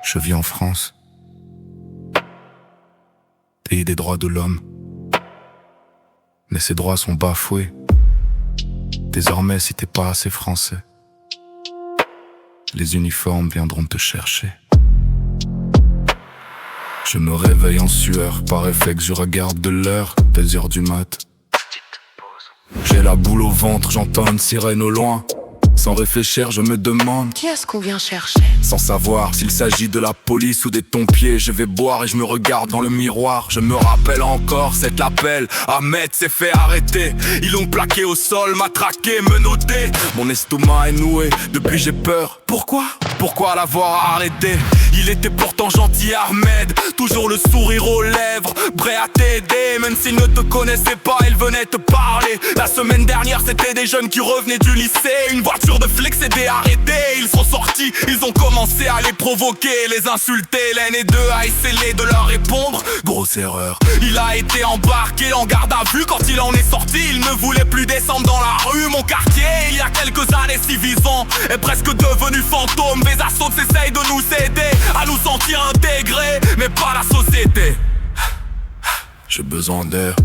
Je vis en France, pays des droits de l'homme. Mais ces droits sont bafoués. Désormais, si t'es pas assez français, les uniformes viendront te chercher. Je me réveille en sueur, par réflexe je regarde de l'heure, des heures du mat. J'ai la boule au ventre, j'entends une sirène au loin. Sans réfléchir, je me demande qui est-ce qu'on vient chercher? Sans savoir s'il s'agit de la police ou des pompiers. Je vais boire et je me regarde dans le miroir. Je me rappelle encore cet appel. Ahmed s'est fait arrêter. Ils l'ont plaqué au sol, matraqué, menotté. Mon estomac est noué, depuis j'ai peur. Pourquoi l'avoir arrêté? Il était pourtant gentil Ahmed, toujours le sourire aux lèvres, prêt à t'aider. Même s'il ne te connaissait pas, il venait te parler. La semaine dernière c'était des jeunes qui revenaient du lycée. Une voiture de flics s'était arrêtée. Ils sont sortis, ils ont commencé à les provoquer, les insulter. L'un et deux a essayé de leur répondre. Grosse erreur. Il a été embarqué en garde à vue. Quand il en est sorti, il ne voulait plus descendre dans la rue. Mon quartier, il y a quelques années si vivant, est presque devenu fantôme. Les assauts s'essayent de nous aider à nous sentir intégrés, mais pas la société. J'ai besoin d'air.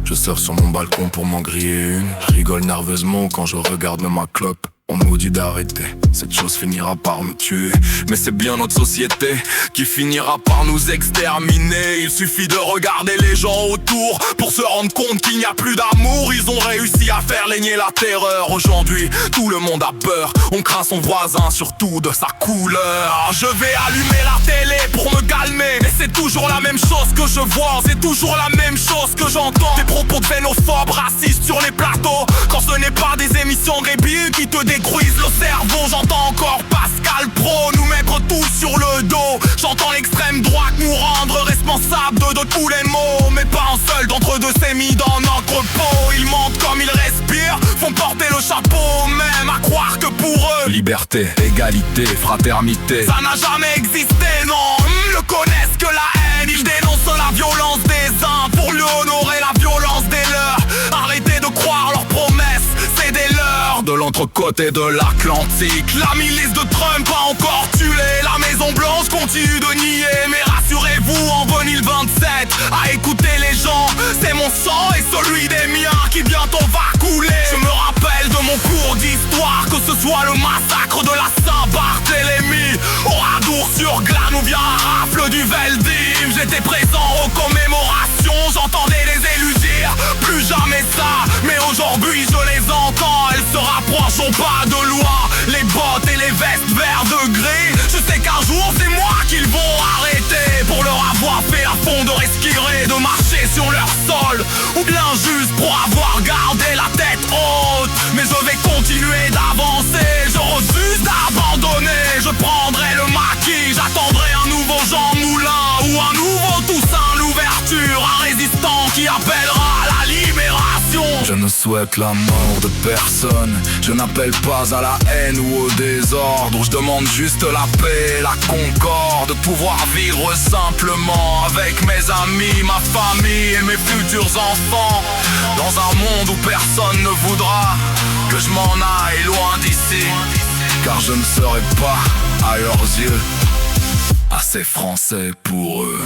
Je sors sur mon balcon pour m'en griller une. Je rigole nerveusement quand je regarde ma clope. On nous dit d'arrêter, cette chose finira par me tuer. Mais c'est bien notre société qui finira par nous exterminer. Il suffit de regarder les gens autour pour se rendre compte qu'il n'y a plus d'amour. Ils ont réussi à faire régner la terreur. Aujourd'hui, tout le monde a peur. On craint son voisin, surtout de sa couleur. Je vais allumer la télé pour me calmer, mais c'est toujours la même chose que je vois. C'est toujours la même chose que j'entends. Des propos de xénophobes, racistes sur les plateaux. Quand ce n'est pas des émissions rébiles qui te détruisent le cerveau. J'entends encore Pascal Pro nous mettre tous sur le dos. J'entends l'extrême droite nous rendre responsables de tous les maux. Mais pas un seul d'entre deux s'est mis dans notre peau. Ils mentent comme ils respirent, font porter le chapeau, même à croire que pour eux liberté, égalité, fraternité, ça n'a jamais existé, non. Ils ne connaissent que la haine. Ils dénoncent la violence des uns pour lui honorer la violence des leurs. Arrêtez de croire leurs promesses, c'est des leurs. De l'autre côté de l'Atlantique, la milice de Trump a encore tué. La Maison Blanche continue de nier. Mais rassurez-vous, en 2027, à écouter les gens, c'est mon sang et celui des miens qui bientôt va couler. Je me rappelle de mon cours d'histoire, que ce soit le massacre de la Saint-Barthélemy, Oradour-sur-Glane ou bien un rafle du Veldim. J'étais présent aux commémorations, j'entendais les élus dire plus jamais ça. Mais aujourd'hui je les entends, elles se rapprocheront pas de loin. Les bottes et les vestes vert de gris, je sais qu'un jour c'est moi qu'ils vont arrêter pour leur avoir fait la fond de respirer, de marcher sur leur sol, ou bien juste pour avoir gardé la tête haute. Mais je vais continuer d'avancer, je refuse d'abandonner. Je prendrai le maquis, j'attendrai un nouveau Jean Moulin ou un nouveau Toussaint Louverture, un résistant qui appellera à la libération. Je ne souhaite la mort de personne, je n'appelle pas à la haine ou au désordre. Je demande juste la paix, la concorde, pouvoir vivre simplement avec mes amis, ma famille et mes futurs enfants. Dans un monde où personne ne voudra que je m'en aille loin d'ici, car je ne serai pas, à leurs yeux, assez français pour eux.